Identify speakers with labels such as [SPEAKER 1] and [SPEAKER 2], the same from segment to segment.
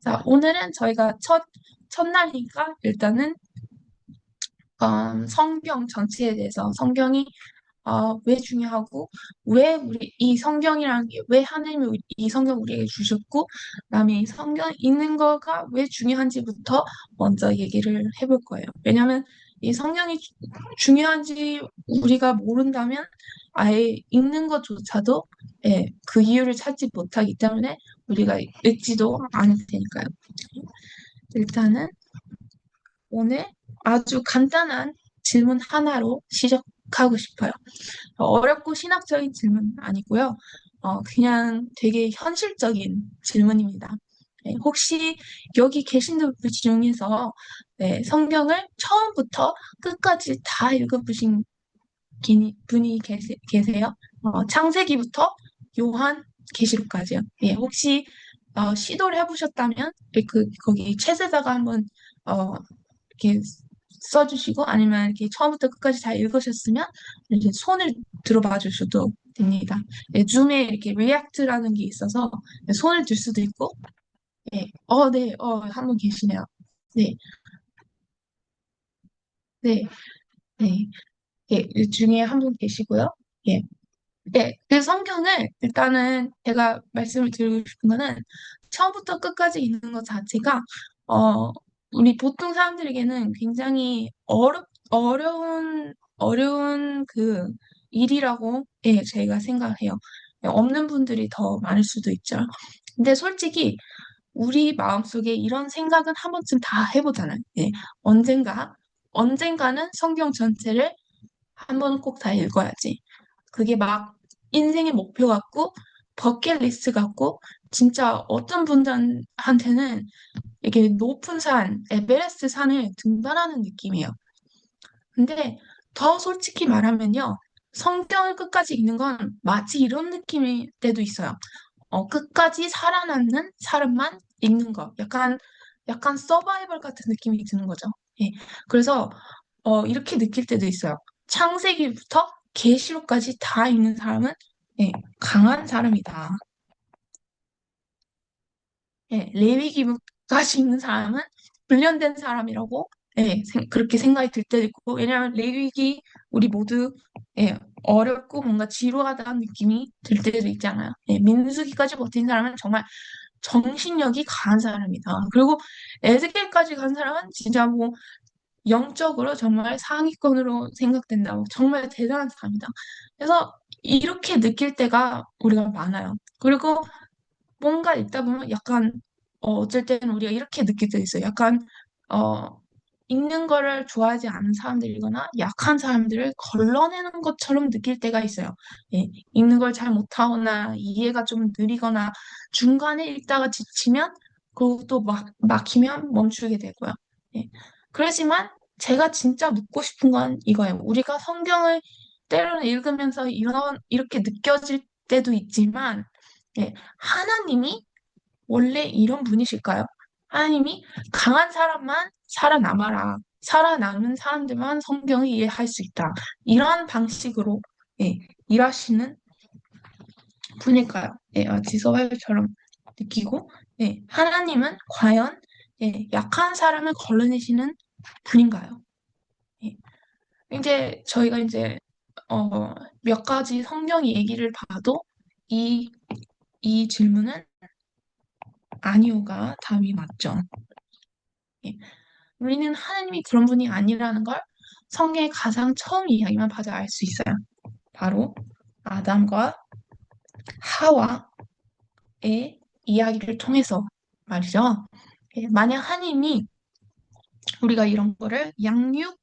[SPEAKER 1] 자, 오늘은 저희가 첫날이니까 일단은 성경 전체에 대해서 성경이 왜 중요하고 왜 우리 이 성경이라는 게 왜 하나님이 이 성경 우리에게 주셨고 그다음에 이 성경 읽는 거가 왜 중요한지부터 먼저 얘기를 해볼 거예요. 왜냐하면 이 성경이 중요한지 우리가 모른다면 아예 읽는 것조차도 그 이유를 찾지 못하기 때문에 우리가 읽지도 않을 테니까요. 일단은 오늘 아주 간단한 질문 하나로 시작하고 싶어요. 어렵고 신학적인 질문 아니고요. 그냥 되게 현실적인 질문입니다. 네, 혹시 여기 계신 분들 중에서 성경을 처음부터 끝까지 다 읽어보신 분이 계세요? 창세기부터 요한 계시록까지요. 예, 혹시 시도를 해보셨다면 거기 책에다가 한번 어, 이렇게 써주시고 아니면 이렇게 처음부터 끝까지 다 읽으셨으면 이렇게 손을 들어봐 주셔도 됩니다. 예, 줌에 이렇게 리액트라는 게 있어서 손을 들 수도 있고, 예, 네, 한 분 계시네요. 네, 네, 네, 예, 이 중에 한 분 계시고요. 예, 네, 그 성경을 일단은 제가 말씀을 드리고 싶은 거는 처음부터 끝까지 읽는 것 자체가 어, 우리 보통 사람들에게는 굉장히 어려운 그 일이라고 제가 생각해요. 없는 분들이 더 많을 수도 있죠. 근데 솔직히 우리 마음속에 이런 생각은 한 번쯤 다 해보잖아요. 예, 언젠가, 언젠가는 성경 전체를 한 번은 꼭 다 읽어야지. 그게 막 인생의 목표 같고 버킷리스트 같고 진짜 어떤 분들한테는 이게 높은 산, 에베레스트 산을 등반하는 느낌이에요. 근데 더 솔직히 말하면요. 성경을 끝까지 읽는 건 마치 이런 느낌일 때도 있어요. 끝까지 살아남는 사람만 읽는 거. 약간 서바이벌 같은 느낌이 드는 거죠. 예. 그래서 이렇게 느낄 때도 있어요. 창세기부터 계시록까지 다 읽는 사람은 강한 사람이다. 레위기까지 읽는 사람은 훈련된 사람이라고 그렇게 생각이 들 때도 있고 왜냐하면 레위기 우리 모두 어렵고 뭔가 지루하다는 느낌이 들 때도 있잖아요. 민수기까지 버틴 사람은 정말 정신력이 강한 사람이다. 그리고 에스겔까지 간 사람은 진짜 뭐 영적으로 정말 상위권으로 생각된다고 정말 대단한 사람이다. 그래서 이렇게 느낄 때가 우리가 많아요. 그리고 뭔가 읽다 보면 약간 어쩔 때는 우리가 이렇게 느낄 때 있어요. 약간 어 읽는 거를 좋아하지 않는 사람들이거나 약한 사람들을 걸러내는 것처럼 느낄 때가 있어요. 예, 읽는 걸 잘 못하거나 이해가 좀 느리거나 중간에 읽다가 지치면 그리고 또 막히면 멈추게 되고요. 예. 그렇지만 제가 진짜 묻고 싶은 건 이거예요. 우리가 성경을 때로는 읽으면서 이렇게 느껴질 때도 있지만 하나님이 원래 이런 분이실까요? 하나님이 강한 사람만 살아남아라. 살아남은 사람들만 성경을 이해할 수 있다. 이러한 방식으로 일하시는 분일까요? 지소화요처럼 느끼고 하나님은 과연 약한 사람을 걸러내시는 분인가요? 예. 이제 저희가 이제 몇 가지 성경 얘기를 봐도 이, 이 질문은 아니오가 답이 맞죠. 예. 우리는 하나님이 그런 분이 아니라는 걸 성경의 가장 처음 이야기만 봐도 알 수 있어요. 바로 아담과 하와의 이야기를 통해서 말이죠. 만약 하나님이 우리가 이런 거를 양육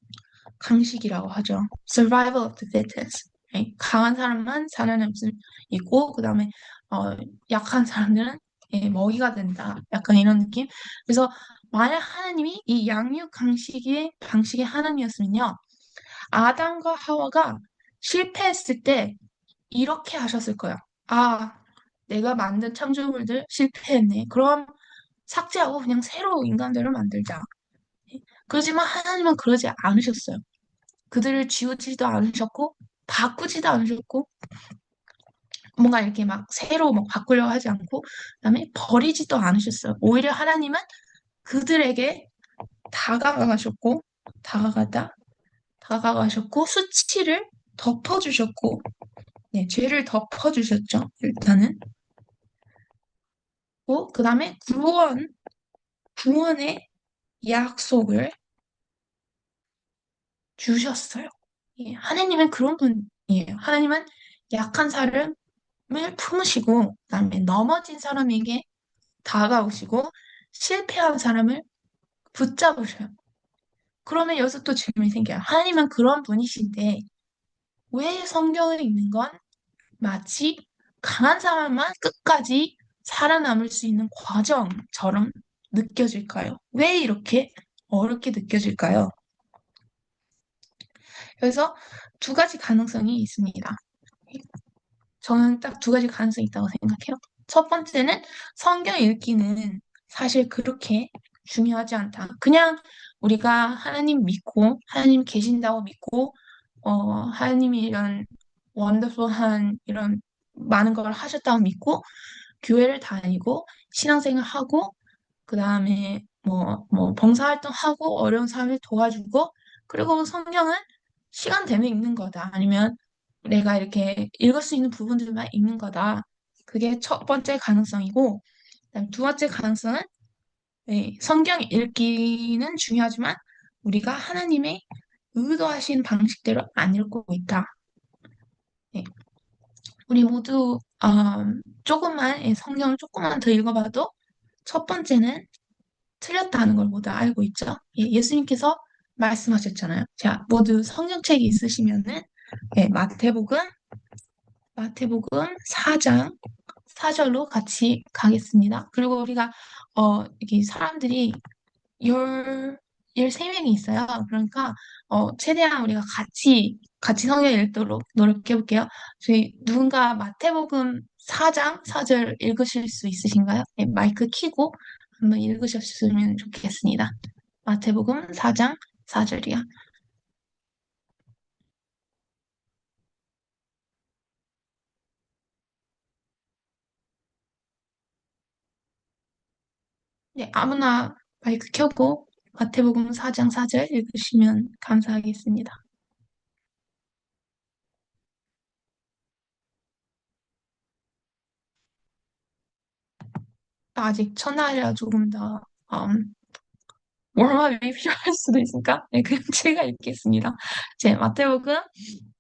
[SPEAKER 1] 강식이라고 하죠. Survival of the fittest. 강한 사람만 살아남을 수 있고 그다음에 어, 약한 사람들은 먹이가 된다. 약간 이런 느낌. 그래서 만약 하나님이 이 양육 강식의 방식의 하나님이었으면요. 아담과 하와가 실패했을 때 이렇게 하셨을 거예요. 아, 내가 만든 창조물들 실패했네. 그럼 삭제하고 그냥 새로 인간들을 만들자. 그렇지만 하나님은 그러지 않으셨어요. 그들을 지우지도 않으셨고 바꾸지도 않으셨고 뭔가 이렇게 막 새로 막 바꾸려고 하지 않고, 그다음에 버리지도 않으셨어요. 오히려 하나님은 그들에게 다가가셨고, 다가가다, 다가가셨고, 수치를 덮어주셨고, 네, 죄를 덮어주셨죠, 일단은. 그다음에 구원의 약속을 주셨어요. 예, 하나님은 그런 분이에요. 하나님은 약한 사람을 품으시고, 그다음에 넘어진 사람에게 다가오시고, 실패한 사람을 붙잡으셔요. 그러면 여기서 또 질문이 생겨요. 하나님은 그런 분이신데, 왜 성경에 있는 건 마치 강한 사람만 끝까지 살아남을 수 있는 과정처럼 느껴질까요? 왜 이렇게 어렵게 느껴질까요? 그래서 두 가지 가능성이 있습니다. 저는 딱 두 가지 가능성이 있다고 생각해요. 첫 번째는 성경 읽기는 사실 그렇게 중요하지 않다. 그냥 우리가 하나님 믿고, 하나님 계신다고 믿고, 하나님이 이런 원더풀한 이런 많은 걸 하셨다고 믿고, 교회를 다니고, 신앙생활 하고, 그 다음에 봉사활동하고, 어려운 사람을 도와주고, 그리고 성경은 시간 되면 읽는 거다. 아니면 내가 이렇게 읽을 수 있는 부분들만 읽는 거다. 그게 첫 번째 가능성이고, 그다음 두 번째 가능성은 성경 읽기는 중요하지만 우리가 하나님의 의도하신 방식대로 안 읽고 있다. 네. 우리 모두 조금만 성경을 조금만 더 읽어봐도 첫 번째는 틀렸다는 걸 모두 알고 있죠. 예수님께서 말씀하셨잖아요. 자, 모두 성경책이 있으시면은 마태복음 4장 4절로 같이 가겠습니다. 그리고 우리가 이게 사람들이 열 13명이 있어요. 그러니까 최대한 우리가 같이 성경 읽도록 노력해 볼게요. 저희 누군가 마태복음 4장 4절 읽으실 수 있으신가요? 네, 마이크 켜고 한번 읽으셨으면 좋겠습니다. 마태복음 4장 4절이요. 네, 아무나 마이크 켜고 마태복음 4장 4절 읽으시면 감사하겠습니다. 아직 첫날이라 조금 더 월말이 필요할 수도 있으니까 네, 그냥 제가 읽겠습니다. 제 마태복음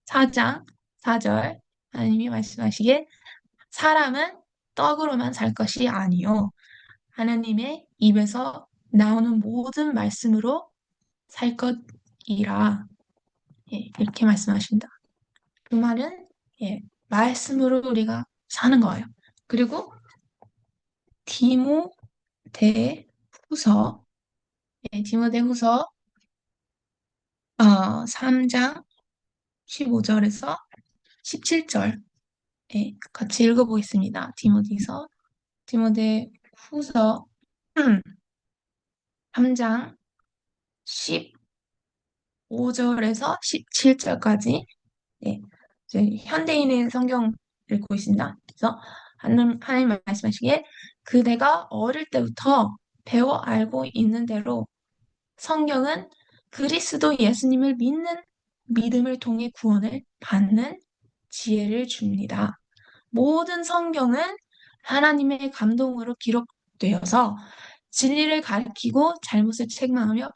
[SPEAKER 1] 4장 4절 하나님이 말씀하시기에 사람은 떡으로만 살 것이 아니요 하나님의 입에서 나오는 모든 말씀으로 살 것이라 이렇게 말씀하신다. 그 말은 말씀으로 우리가 사는 거예요. 그리고 디모데후서 디모데후서 3장 15절에서 17절 같이 읽어보겠습니다. 디모데후서 3장 15절에서 17절까지 이제 현대인의 성경 읽고 있습니다. 그래서 하나님 말씀하시기에 그대가 어릴 때부터 배워 알고 있는 대로 성경은 그리스도 예수님을 믿는 믿음을 통해 구원을 받는 지혜를 줍니다. 모든 성경은 하나님의 감동으로 기록되어서 진리를 가리키고 잘못을 책망하며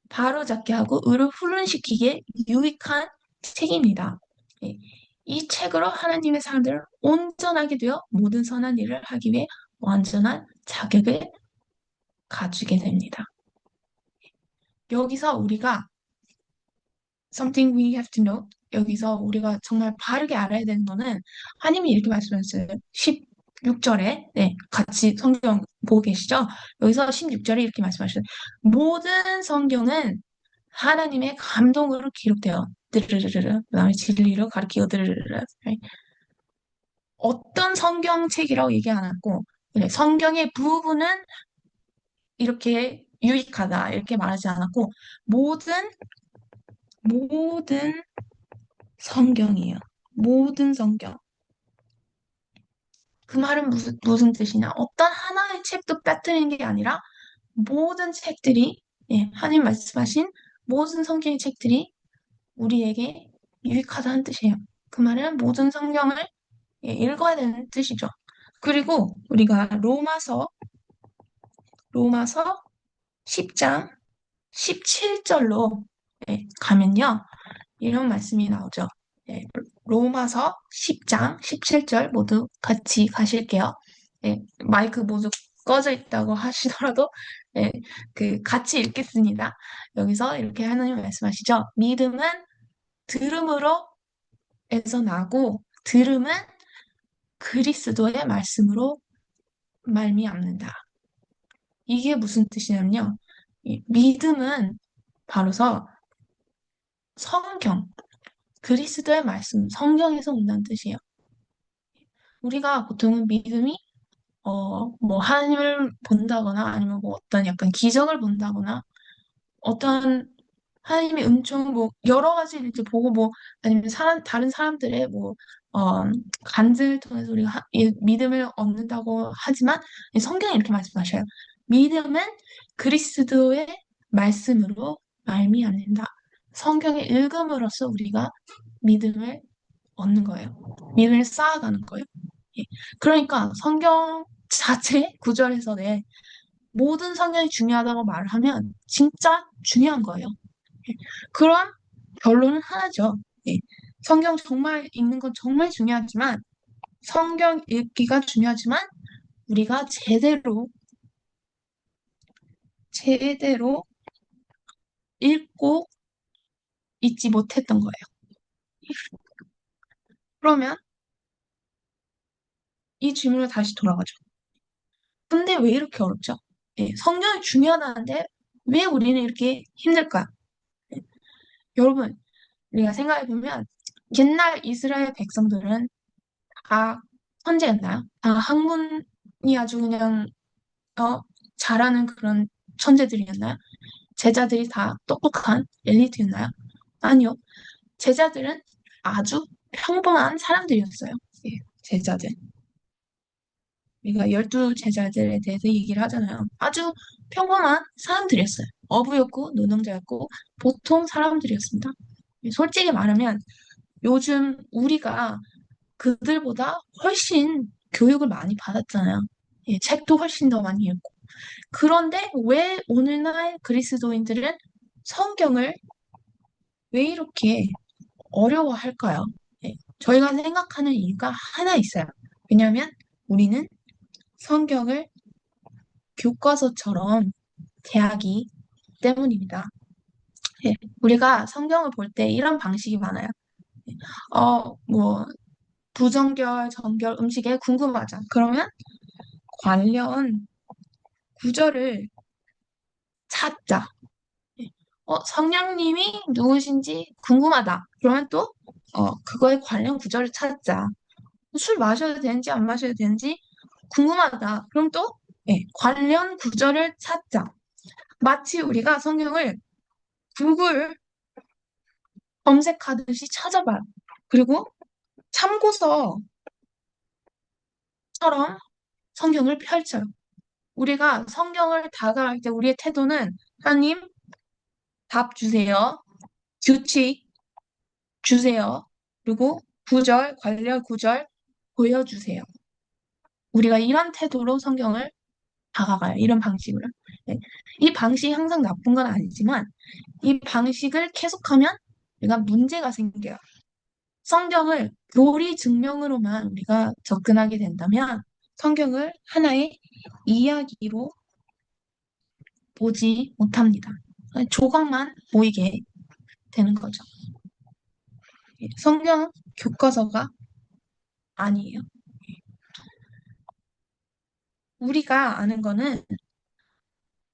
[SPEAKER 1] 바로잡게 하고 의를 훈련시키기에 유익한 책입니다. 예, 이 책으로 하나님의 사람들을 온전하게 되어 모든 선한 일을 하기 위해 완전한 자격을 가지게 됩니다. 여기서 우리가 something we have to know. 여기서 우리가 정말 바르게 알아야 되는 거는 하나님이 이렇게 말씀하셨어요. 16절에 같이 성경 보고 계시죠? 여기서 16절에 이렇게 말씀하셨어요. 모든 성경은 하나님의 감동으로 기록되어 드르르르르 그다음에 진리로 가르치고 드르르르 어떤 성경책이라고 얘기 안 하고 성경의 부분은 이렇게 유익하다 이렇게 말하지 않았고 모든 성경이에요. 모든 성경. 그 말은 무슨 뜻이냐? 어떤 하나의 책도 빼뜨리는 게 아니라 모든 책들이, 예, 하나님 말씀하신 모든 성경의 책들이 우리에게 유익하다는 뜻이에요. 그 말은 모든 성경을 예, 읽어야 되는 뜻이죠. 그리고 우리가 로마서 10장 17절로 가면요. 이런 말씀이 나오죠. 예, 로마서 10장 17절 모두 같이 가실게요. 예, 마이크 모두 꺼져 있다고 하시더라도 예, 같이 읽겠습니다. 여기서 이렇게 하나님 말씀하시죠. 믿음은 들음으로 에서 나고 들음은 그리스도의 말씀으로 말미암는다. 이게 무슨 뜻이냐면요. 이 믿음은 바로서 성경, 그리스도의 말씀, 성경에서 온다는 뜻이에요. 우리가 보통은 믿음이 뭐 하나님을 본다거나 아니면 뭐 어떤 약간 기적을 본다거나 어떤 하나님의 은총 뭐 여러 가지를 이제 보고 뭐 아니면 다른 사람들의 뭐 어, 간증을 통해서 우리가 이 믿음을 얻는다고 하지만 성경이 이렇게 말씀하셔요. 믿음은 그리스도의 말씀으로 말미암는다. 성경을 읽음으로써 우리가 믿음을 얻는 거예요. 믿음을 쌓아가는 거예요. 예. 그러니까 성경 자체 구절에서 모든 성경이 중요하다고 말하면 진짜 중요한 거예요. 예. 그런 결론은 하나죠. 예. 성경 정말 읽는 건 정말 중요하지만 성경 읽기가 중요하지만 우리가 제대로 읽고 읽지 못했던 거예요. 그러면 이 질문으로 다시 돌아가죠. 근데 왜 이렇게 어렵죠? 예, 성경이 중요하다는데 왜 우리는 이렇게 힘들까? 예, 여러분, 우리가 생각해보면 옛날 이스라엘 백성들은 다 천재였나요? 다 학문이 아주 그냥 어, 잘하는 그런 천재들이었나요? 제자들이 다 똑똑한 엘리트였나요? 아니요. 제자들은 아주 평범한 사람들이었어요. 예, 제자들. 우리가 12제자들에 대해서 얘기를 하잖아요. 아주 평범한 사람들이었어요. 어부였고, 노동자였고, 보통 사람들이었습니다. 솔직히 말하면 요즘 우리가 그들보다 훨씬 교육을 많이 받았잖아요. 예, 책도 훨씬 더 많이 읽고. 그런데 왜 오늘날 그리스도인들은 성경을 왜 이렇게 어려워할까요? 예, 저희가 생각하는 이유가 하나 있어요. 왜냐하면 우리는 성경을 교과서처럼 대하기 때문입니다. 예, 우리가 성경을 볼 때 이런 방식이 많아요. 뭐, 부정결, 정결, 음식에 궁금하죠. 그러면 관련 구절을 찾자. 예. 성령님이 누구신지 궁금하다. 그러면 또, 그거에 관련 구절을 찾자. 술 마셔도 되는지 안 마셔도 되는지 궁금하다. 그럼 또, 예, 관련 구절을 찾자. 마치 우리가 성경을 구글 검색하듯이 찾아봐요. 그리고 참고서처럼 성경을 펼쳐요. 우리가 성경을 다가갈 때 우리의 태도는 하나님 답 주세요. 규칙 주세요. 그리고 구절, 관련 구절 보여주세요. 우리가 이런 태도로 성경을 다가가요. 이런 방식으로. 네. 이 방식이 항상 나쁜 건 아니지만 이 방식을 계속하면 우리가 문제가 생겨요. 성경을 교리 증명으로만 우리가 접근하게 된다면 성경을 하나의 이야기로 보지 못합니다. 조각만 보이게 되는 거죠. 성경은 교과서가 아니에요. 우리가 아는 거는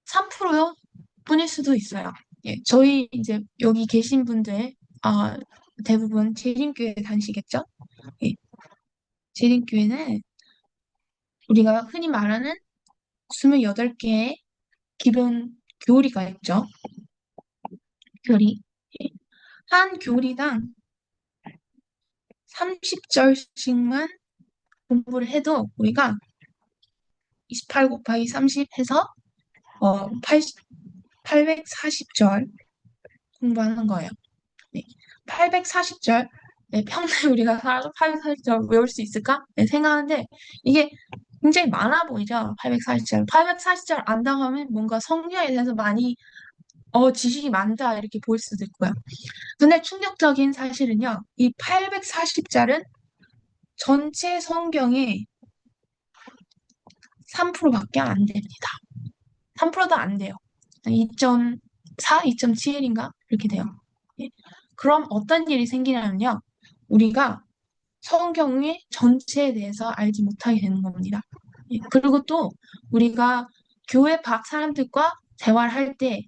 [SPEAKER 1] 3% 뿐일 수도 있어요. 예, 저희 이제 여기 계신 분들 아, 대부분 재림교회 다니시겠죠? 예, 재림교회는 우리가 흔히 말하는 28개의 기본 교리가 있죠. 교리. 예, 한 교리당 30절씩만 공부를 해도 우리가 28 곱하기 30 해서 840절 공부하는 거예요. 네. 840절. 네, 평생 우리가 살아도 840절 외울 수 있을까? 네, 생각하는데 이게 굉장히 많아 보이죠? 840절. 840절 안다고 하면 뭔가 성경에 대해서 많이 지식이 많다 이렇게 보일 수도 있고요. 근데 충격적인 사실은요. 이 840절은 전체 성경의 3%밖에 안 됩니다. 3%도 안 돼요. 2.4, 2.7인가? 이렇게 돼요. 예. 그럼 어떤 일이 생기냐면요. 우리가 성경의 전체에 대해서 알지 못하게 되는 겁니다. 예. 그리고 또 우리가 교회 밖 사람들과 대화를 할 때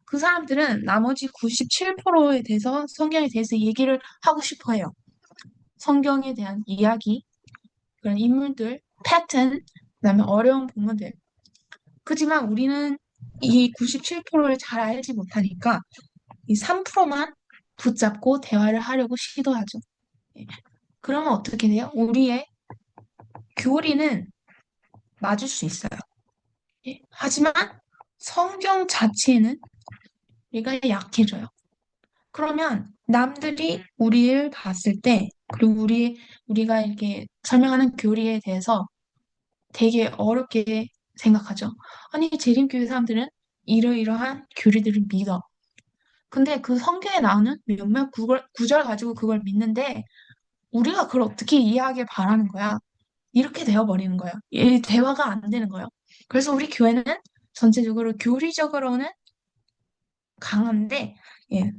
[SPEAKER 1] 그 사람들은 나머지 97%에 대해서 성경에 대해서 얘기를 하고 싶어 해요. 성경에 대한 이야기, 그런 인물들, 패턴, 그다음에 어려운 부분들. 그지만 우리는 이 97%를 잘 알지 못하니까 이 3%만 붙잡고 대화를 하려고 시도하죠. 예. 그러면 어떻게 돼요? 우리의 교리는 맞을 수 있어요. 예. 하지만 성경 자체는 우리가 약해져요. 그러면 남들이 우리를 봤을 때, 그리고 우리가 이렇게 설명하는 교리에 대해서 되게 어렵게 생각하죠. 아니, 재림교회 사람들은 이러이러한 교리들을 믿어. 근데 그 성경에 나오는 몇몇 구절 가지고 그걸 믿는데 우리가 그걸 어떻게 이해하길 바라는 거야. 이렇게 되어버리는 거예요. 이 대화가 안 되는 거예요. 그래서 우리 교회는 전체적으로 교리적으로는 강한데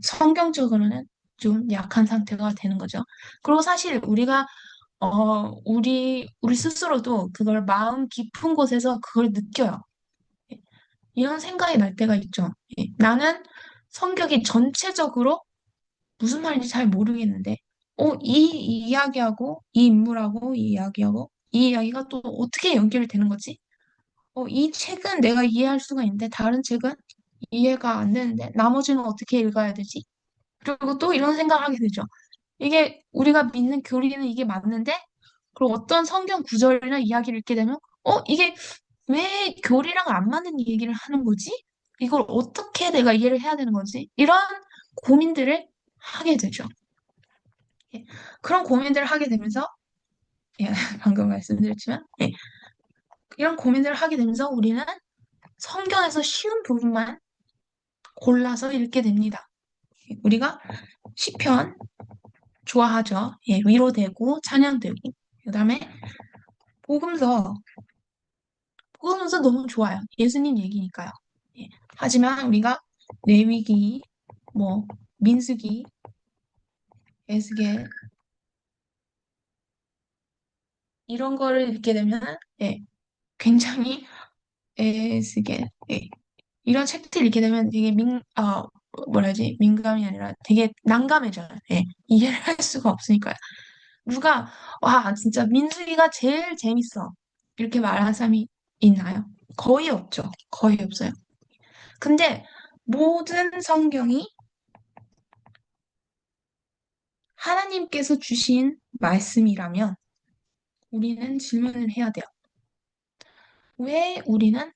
[SPEAKER 1] 성경적으로는 좀 약한 상태가 되는 거죠. 그리고 사실 우리 스스로도 그걸 마음 깊은 곳에서 그걸 느껴요. 예, 이런 생각이 날 때가 있죠. 나는 성격이 전체적으로 무슨 말인지 잘 모르겠는데, 이 이야기하고, 이 인물하고, 이 이야기하고, 이 이야기가 또 어떻게 연결되는 거지? 이 책은 내가 이해할 수가 있는데, 다른 책은 이해가 안 되는데, 나머지는 어떻게 읽어야 되지? 그리고 또 이런 생각을 하게 되죠. 이게 우리가 믿는 교리는 이게 맞는데, 그리고 어떤 성경 구절이나 이야기를 읽게 되면, 이게 왜 교리랑 안 맞는 얘기를 하는 거지? 이걸 어떻게 내가 이해를 해야 되는 거지? 이런 고민들을 하게 되죠. 예. 그런 고민들을 하게 되면서, 예, 방금 말씀드렸지만, 이런 고민들을 하게 되면서 우리는 성경에서 쉬운 부분만 골라서 읽게 됩니다. 우리가 시편 좋아하죠. 위로되고 찬양되고. 그다음에 복음서, 복음서 너무 좋아요. 예수님 얘기니까요. 예. 하지만 우리가 레위기, 뭐 민수기, 에스겔 이런 거를 읽게 되면 굉장히 에스겔 이런 책들 읽게 되면 되게 뭐라 하지? 민감이 아니라 되게 난감해져요. 이해를 할 수가 없으니까요. 누가, 와, 진짜 민수기가 제일 재밌어. 이렇게 말하는 사람이 있나요? 거의 없죠. 거의 없어요. 근데 모든 성경이 하나님께서 주신 말씀이라면 우리는 질문을 해야 돼요. 왜 우리는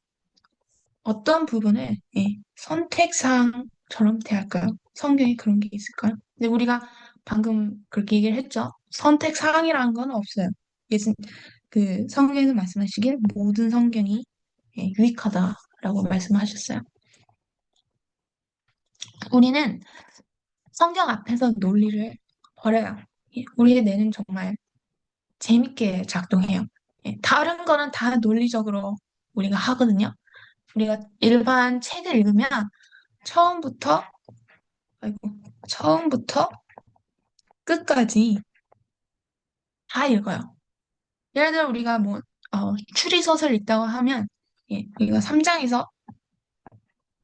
[SPEAKER 1] 어떤 부분을 선택사항처럼 대할까요? 성경에 그런 게 있을까요? 근데 우리가 방금 그렇게 얘기를 했죠. 선택사항이라는 건 없어요. 예수, 성경에서 말씀하시길 모든 성경이 유익하다라고 말씀하셨어요. 우리는 성경 앞에서 논리를 버려요. 우리의 뇌는 정말 재밌게 작동해요. 다른 거는 다 논리적으로 우리가 하거든요. 우리가 일반 책을 읽으면 처음부터 아이고, 처음부터 끝까지 다 읽어요. 예를 들어 우리가 뭐 추리소설 읽다고 하면 우리가 3장에서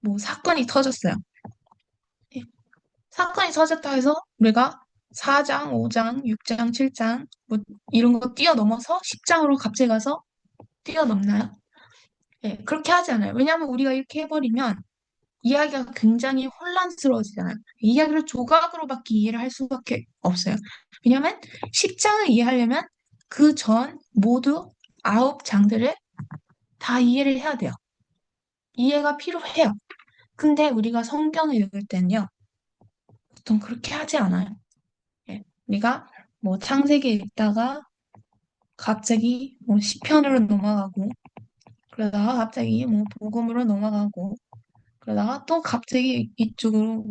[SPEAKER 1] 뭐 사건이 터졌어요. 예, 사건이 터졌다 해서 우리가 4장, 5장, 6장, 7장 뭐 이런 거 뛰어넘어서 10장으로 갑자기 가서 뛰어넘나요? 그렇게 하지 않아요. 왜냐하면 우리가 이렇게 해버리면 이야기가 굉장히 혼란스러워지잖아요. 이야기를 조각으로밖에 이해를 할 수밖에 없어요. 왜냐하면 10장을 이해하려면 그 전 모두 9장들을 다 이해를 해야 돼요. 이해가 필요해요. 근데 우리가 성경을 읽을 때는요, 보통 그렇게 하지 않아요. 예, 우리가 뭐 창세기 읽다가 갑자기 뭐 시편으로 넘어가고, 그러다가 갑자기 뭐 복음으로 넘어가고, 그러다가 또 갑자기 이쪽으로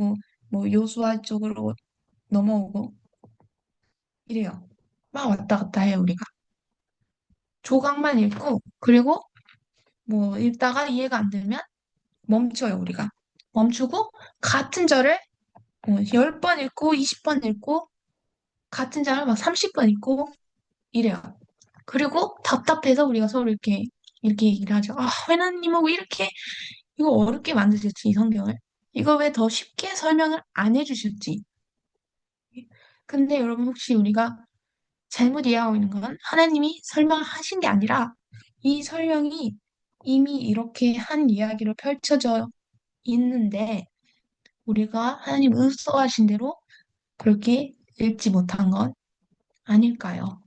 [SPEAKER 1] 뭐 요수아 쪽으로 넘어오고 이래요. 막 왔다 갔다 해요, 우리가. 조각만 읽고, 그리고 뭐 읽다가 이해가 안 되면 멈춰요, 우리가. 멈추고 같은 절을 10번 읽고 20번 읽고 같은 장을 막 30번 읽고 이래요. 그리고 답답해서 우리가 서로 이렇게 얘기를 하죠. 아, 하나님하고 이렇게 이거 어렵게 만드셨지, 이 성경을. 이거 왜 더 쉽게 설명을 안 해주셨지? 근데 여러분 혹시 우리가 잘못 이해하고 있는 건 하나님이 설명을 하신 게 아니라 이 설명이 이미 이렇게 한 이야기로 펼쳐져 있는데 우리가 하나님 의도하신 대로 그렇게 읽지 못한 건 아닐까요?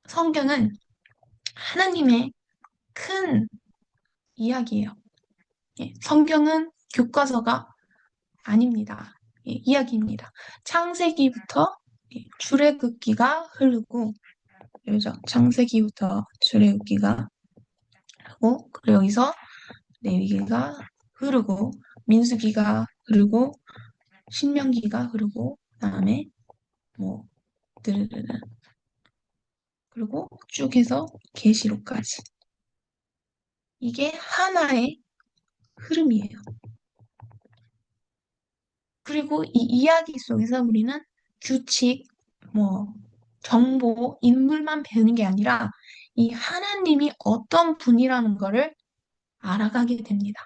[SPEAKER 1] 성경은 하나님의 큰 이야기예요. 예, 성경은 교과서가 아닙니다. 예, 이야기입니다. 창세기부터 출애굽기가 흐르고, 그죠? 창세기부터 출애굽기가 흐르고, 그리고 여기서 레위기가 흐르고, 민수기가 흐르고, 신명기가 흐르고, 그다음에 뭐 드르르르 그리고 쭉 해서 계시록까지. 이게 하나의 흐름이에요. 그리고 이 이야기 속에서 우리는 규칙, 뭐, 정보, 인물만 배우는 게 아니라 이 하나님이 어떤 분이라는 거를 알아가게 됩니다.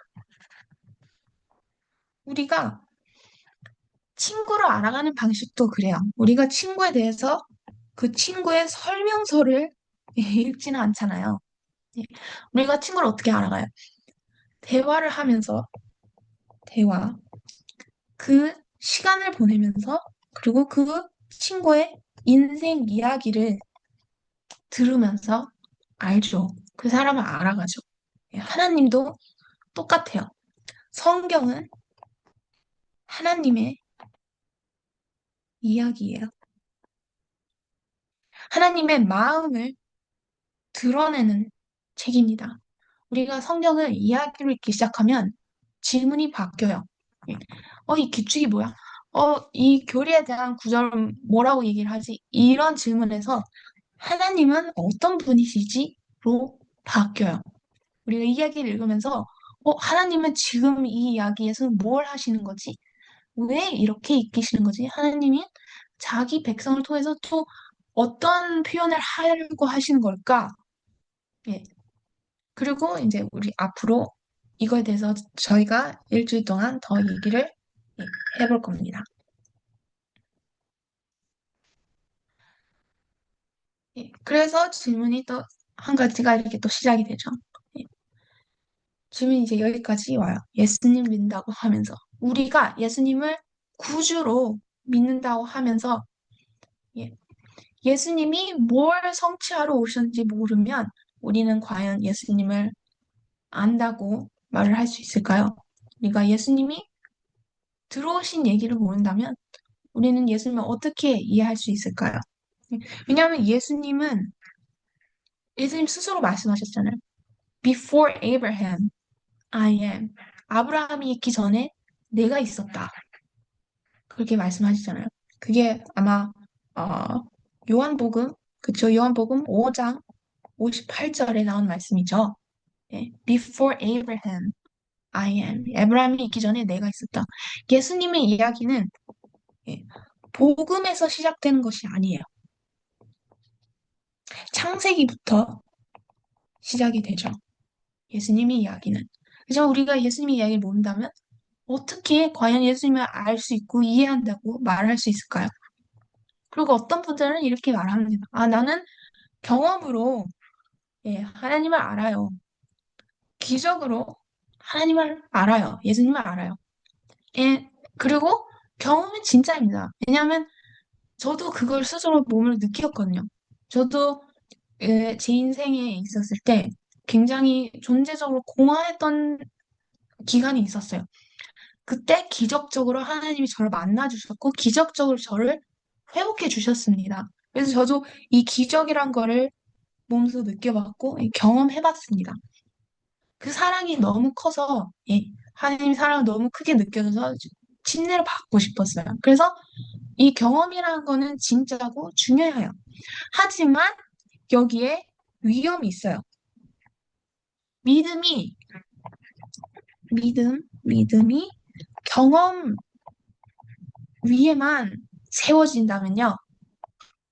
[SPEAKER 1] 우리가 친구를 알아가는 방식도 그래요. 우리가 친구에 대해서 그 친구의 설명서를 읽지는 않잖아요. 예. 우리가 친구를 어떻게 알아가요? 대화를 하면서, 대화. 그 시간을 보내면서, 그리고 그 친구의 인생 이야기를 들으면서 알죠. 그 사람을 알아가죠. 예, 하나님도 똑같아요. 성경은 하나님의 이야기예요. 하나님의 마음을 드러내는 책입니다. 우리가 성경을 이야기로 읽기 시작하면 질문이 바뀌어요. 예. 이 규칙이 뭐야? 이 교리에 대한 구절은 뭐라고 얘기를 하지? 이런 질문에서 하나님은 어떤 분이시지?로 바뀌어요. 우리가 이야기를 읽으면서 하나님은 지금 이 이야기에서 뭘 하시는 거지? 왜 이렇게 이끄시는 거지? 하나님이 자기 백성을 통해서 또 어떤 표현을 하려고 하시는 걸까? 예. 그리고 이제 우리 앞으로 이거에 대해서 저희가 일주일 동안 더 얘기를 해볼 겁니다. 예. 그래서 질문이 또 한 가지가 이렇게 또 시작이 되죠. 예. 질문이 이제 여기까지 와요. 예수님 믿는다고 하면서. 우리가 예수님을 구주로 믿는다고 하면서 예, 예수님이 뭘 성취하러 오셨는지 모르면 우리는 과연 예수님을 안다고 말을 할 수 있을까요? 우리가 예수님이 들어오신 얘기를 모른다면 우리는 예수님을 어떻게 이해할 수 있을까요? 왜냐하면 예수님 스스로 말씀하셨잖아요. Before Abraham, I am. 아브라함이 있기 전에 내가 있었다. 그렇게 말씀하시잖아요. 그게 아마 어, 요한복음, 그쵸? 요한복음 5장 58절에 나온 말씀이죠. 예, Before Abraham, I am. 아브라함이 있기 전에 내가 있었다. 예수님의 이야기는 예, 복음에서 시작되는 것이 아니에요. 창세기부터 시작이 되죠. 예수님의 이야기는. 그래서 우리가 예수님의 이야기를 모른다면 어떻게 과연 예수님을 알 수 있고 이해한다고 말할 수 있을까요? 그리고 어떤 분들은 이렇게 말합니다. 아, 나는 경험으로 하나님을 알아요. 기적으로 하나님을 알아요. 예수님을 알아요. 그리고 경험은 진짜입니다. 왜냐하면 저도 그걸 스스로 몸을 느꼈거든요. 저도 제 인생에 있었을 때 굉장히 존재적으로 공허했던 기간이 있었어요. 그때 기적적으로 하나님이 저를 만나주셨고, 기적적으로 저를 회복해 주셨습니다. 그래서 저도 이 기적이란 거를 몸소 느껴봤고, 경험해봤습니다. 그 사랑이 너무 커서, 하나님 사랑을 너무 크게 느껴져서 침례를 받고 싶었어요. 그래서 이 경험이라는 거는 진짜고 중요해요. 하지만 여기에 위험이 있어요. 믿음이, 믿음이 경험 위에만 세워진다면요.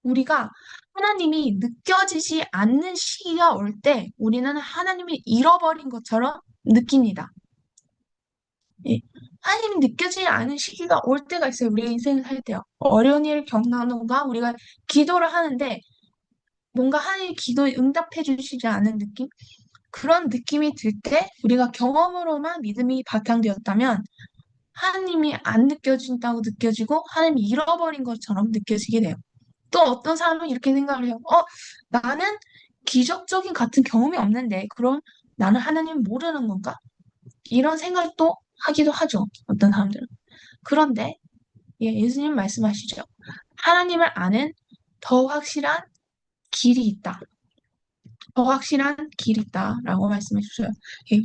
[SPEAKER 1] 우리가 하나님이 느껴지지 않는 시기가 올 때 우리는 하나님을 잃어버린 것처럼 느낍니다. 예. 하나님이 느껴지지 않은 시기가 올 때가 있어요. 우리 인생을 살 때요. 어려운 일을 겪는가 우리가 기도를 하는데 뭔가 하나님이 기도에 응답해 주시지 않은 느낌? 그런 느낌이 들 때 우리가 경험으로만 믿음이 바탕되었다면 하나님이 안 느껴진다고 느껴지고 하나님이 잃어버린 것처럼 느껴지게 돼요. 또 어떤 사람은 이렇게 생각을 해요. 나는 기적적인 같은 경험이 없는데 그럼 나는 하나님 모르는 건가? 이런 생각도 하기도 하죠. 어떤 사람들은. 그런데 예수님 말씀하시죠. 하나님을 아는 더 확실한 길이 있다. 더 확실한 길이 있다라고 말씀해 주셔요.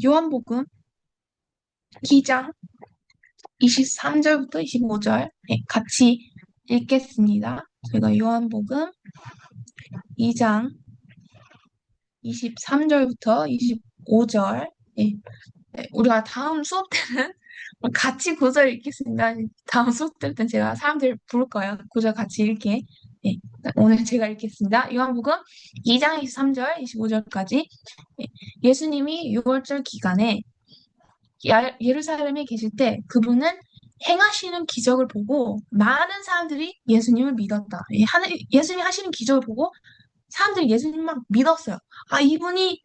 [SPEAKER 1] 요한복음 2장 23절부터 25절 같이 읽겠습니다. 제가 요한복음 2장 23절부터 25절 우리가 다음 수업 때는 같이 구절 읽겠습니다. 다음 수업 때는 제가 사람들 부를 거예요. 구절 같이 읽게. 예, 오늘 제가 읽겠습니다. 요한복음 2장 23절, 25절까지 예수님이 6월절 기간에 예루살렘에 계실 때 그분은 행하시는 기적을 보고 많은 사람들이 예수님을 믿었다. 예수님이 하시는 기적을 보고 사람들이 예수님만 믿었어요. 아, 이분이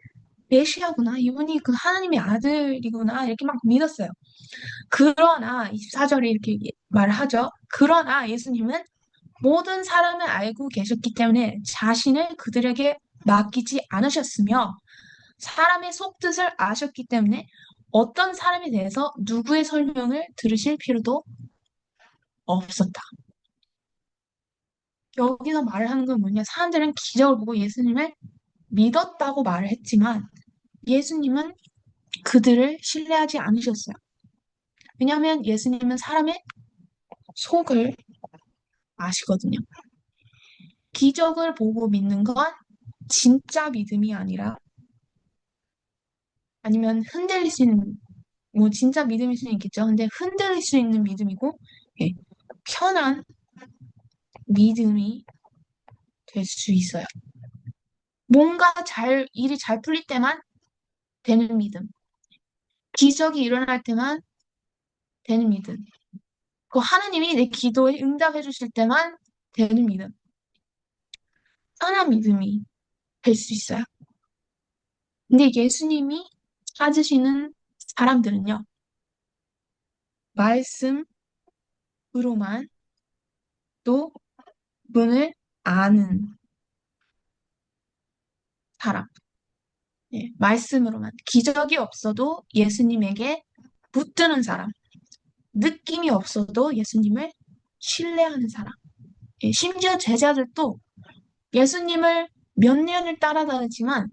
[SPEAKER 1] 메시아구나. 이분이 그 하나님의 아들이구나. 이렇게 막 믿었어요. 그러나 24절에 이렇게 말을 하죠. 그러나 예수님은 모든 사람을 알고 계셨기 때문에 자신을 그들에게 맡기지 않으셨으며 사람의 속뜻을 아셨기 때문에 어떤 사람에 대해서 누구의 설명을 들으실 필요도 없었다. 여기서 말을 하는 건 뭐냐? 사람들은 기적을 보고 예수님을 믿었다고 말을 했지만 예수님은 그들을 신뢰하지 않으셨어요. 왜냐하면 예수님은 사람의 속을 아시거든요. 기적을 보고 믿는 건 진짜 믿음이 아니라 아니면 흔들릴 수 있는 뭐 진짜 믿음일 수는 있겠죠. 근데 흔들릴 수 있는 믿음이고 예, 편한 믿음이 될 수 있어요. 뭔가 일이 잘 풀릴 때만 되는 믿음. 기적이 일어날 때만 되는 믿음. 그 하나님이 내 기도에 응답해 주실 때만 되는 믿음. 편한 믿음이 될 수 있어요. 근데 예수님이 찾으시는 사람들은요, 말씀으로만 또 분을 아는 사람. 말씀으로만. 기적이 없어도 예수님에게 붙드는 사람. 느낌이 없어도 예수님을 신뢰하는 사람. 심지어 제자들도 예수님을 몇 년을 따라다녔지만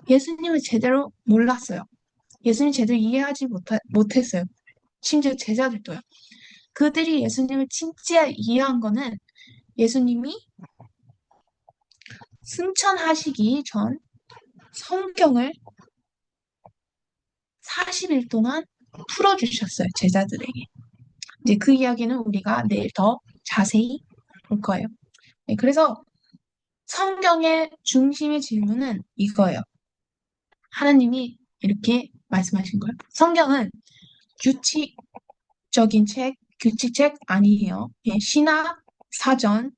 [SPEAKER 1] 예수님을 제대로 몰랐어요. 예수님 제대로 이해하지 못했어요. 심지어 제자들도요. 그들이 예수님을 진짜 이해한 거는 예수님이 승천하시기 전 성경을 40일 동안 풀어주셨어요, 제자들에게. 이제 그 이야기는 우리가 내일 더 자세히 볼 거예요. 그래서 성경의 중심의 질문은 이거예요. 하나님이 이렇게 말씀하신 거예요. 성경은 규칙책 아니에요. 사전,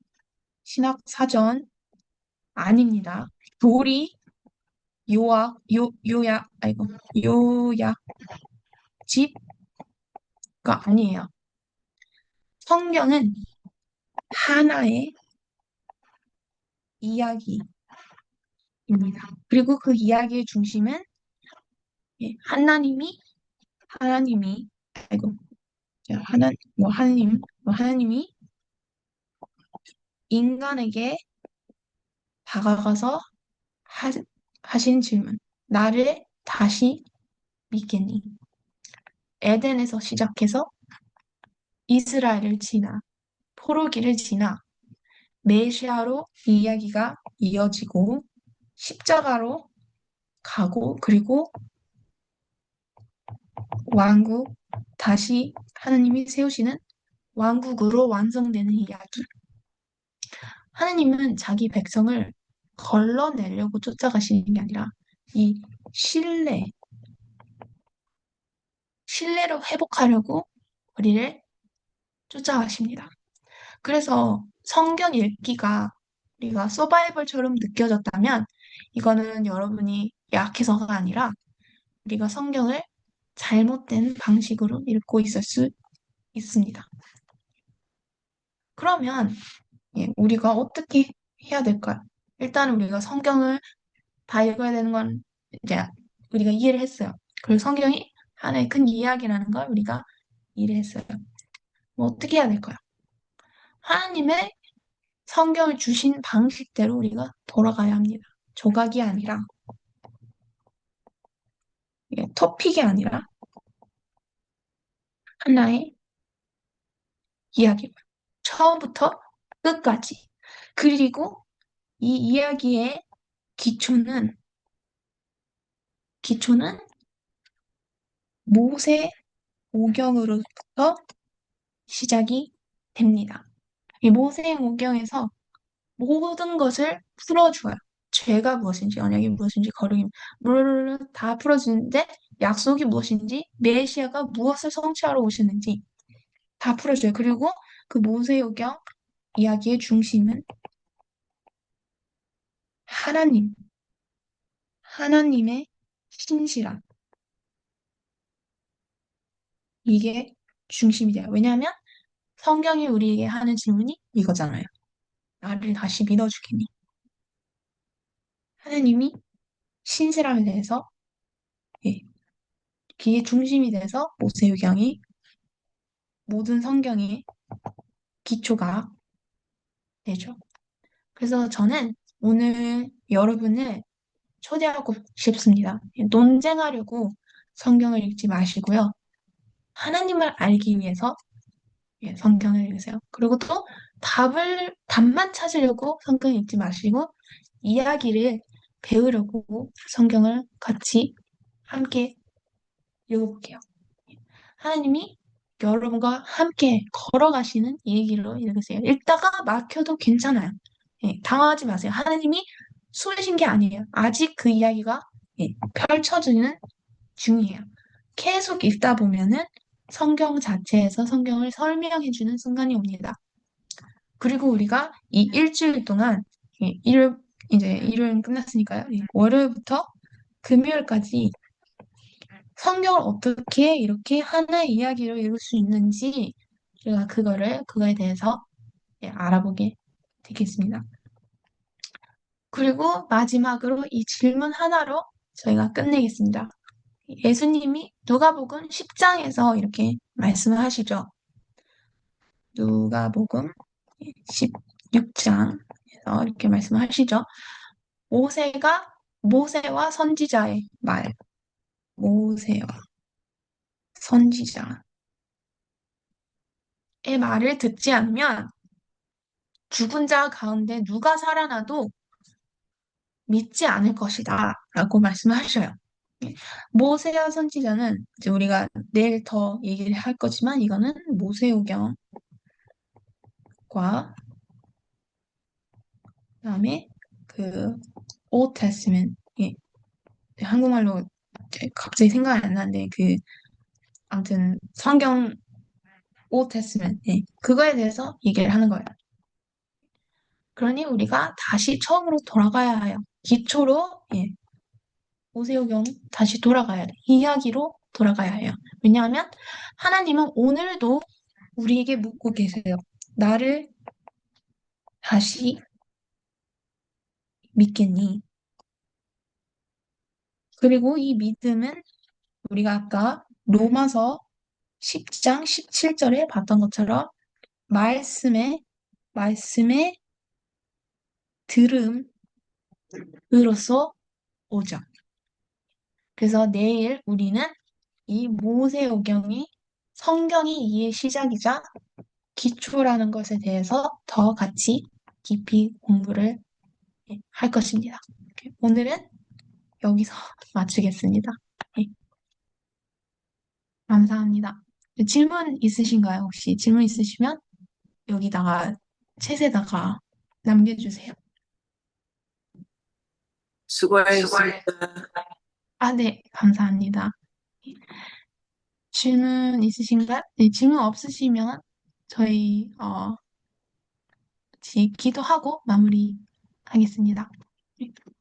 [SPEAKER 1] 신학 사전 아닙니다. 도리, 요약집가 아니에요. 성경은 하나의 이야기입니다. 그리고 그 이야기의 중심은 하나님이, 아이고, 자, 하나님이 인간에게 다가가서 하, 하신 질문. 나를 다시 믿겠니? 에덴에서 시작해서 이스라엘을 지나, 포로기를 지나, 메시아로 이 이야기가 이어지고, 십자가로 가고, 그리고 왕국, 다시 하나님이 세우시는 왕국으로 완성되는 이야기. 하나님은 자기 백성을 걸러내려고 쫓아가시는 게 아니라 이 신뢰, 신뢰를 회복하려고 우리를 쫓아가십니다. 그래서 성경 읽기가 우리가 서바이벌처럼 느껴졌다면 이거는 여러분이 약해서가 아니라 우리가 성경을 잘못된 방식으로 읽고 있을 수 있습니다. 그러면 우리가 어떻게 해야 될까요? 일단 우리가 성경을 다 읽어야 되는 건 이제 우리가 이해를 했어요. 그리고 성경이 하나의 큰 이야기라는 걸 우리가 이해를 했어요. 뭐 어떻게 해야 될까요? 하나님의 성경을 주신 방식대로 우리가 돌아가야 합니다. 조각이 아니라, 토픽이 아니라 하나의 이야기. 처음부터 끝까지. 그리고 이 이야기의 기초는, 기초는 모세 오경으로부터 시작이 됩니다. 이 모세 오경에서 모든 것을 풀어줘요. 죄가 무엇인지, 언약이 무엇인지, 거룩이 다 풀어주는데 약속이 무엇인지, 메시아가 무엇을 성취하러 오시는지 다 풀어줘요. 그리고 그 모세오경 이야기의 중심은 하나님, 하나님의 신실함. 이게 중심이 돼요. 왜냐하면 성경이 우리에게 하는 질문이 이거잖아요. 나를 다시 믿어주겠니? 하나님이 신실함에 대해서 예, 그게 중심이 돼서 모세오경이 모든 성경의 기초가 되죠. 그래서 저는 오늘 여러분을 초대하고 싶습니다. 논쟁하려고 성경을 읽지 마시고요. 하나님을 알기 위해서 성경을 읽으세요. 그리고 또 답만 찾으려고 성경 읽지 마시고 이야기를 배우려고 성경을 같이 함께 읽어볼게요. 하나님이 여러분과 함께 걸어가시는 얘기로 읽으세요. 읽다가 막혀도 괜찮아요. 당황하지 마세요. 하나님이 쏘신 게 아니에요. 아직 그 이야기가 펼쳐지는 중이에요. 계속 읽다 보면은 성경 자체에서 성경을 설명해주는 순간이 옵니다. 그리고 우리가 이 일주일 동안 이제 일요일은 끝났으니까요. 월요일부터 금요일까지 성경을 어떻게 이렇게 하나의 이야기로 읽을 수 있는지 제가 그거에 대해서 알아보게 되겠습니다. 그리고 마지막으로 이 질문 하나로 저희가 끝내겠습니다. 예수님이 누가복음 10장에서 이렇게 말씀을 하시죠. 누가복음 16장에서 이렇게 말씀하시죠. 모세와 선지자의 말, 모세와 선지자의 말을 듣지 않으면 죽은 자 가운데 누가 살아나도 믿지 않을 것이다 라고 말씀을 하셔요. 모세와 선지자는 이제 우리가 내일 더 얘기를 할 거지만 이거는 모세오경과 그다음에 그 Old Testament, 한국말로 갑자기 생각이 안 나는데 아무튼 성경 Old Testament, 그거에 대해서 얘기를 하는 거예요. 그러니 우리가 다시 처음으로 돌아가야 해요. 기초로 모세오경 다시 돌아가야 돼. 이야기로 돌아가야 해요. 왜냐하면 하나님은 오늘도 우리에게 묻고 계세요. 나를 다시 믿겠니? 그리고 이 믿음은 우리가 아까 로마서 10장 17절에 봤던 것처럼 말씀의 들음으로써 오죠. 그래서 내일 우리는 이 모세오경이 성경이 이해의 시작이자 기초라는 것에 대해서 더 같이 깊이 공부를 할 것입니다. 오늘은 여기서 마치겠습니다. 네, 감사합니다. 질문 있으신가요? 혹시 질문 있으시면 여기다가 챗에다가 남겨주세요.
[SPEAKER 2] 수고하셨습니다.
[SPEAKER 1] 아, 네, 감사합니다. 질문 있으신가요? 네, 질문 없으시면 저희 기도하고 마무리하겠습니다. 네.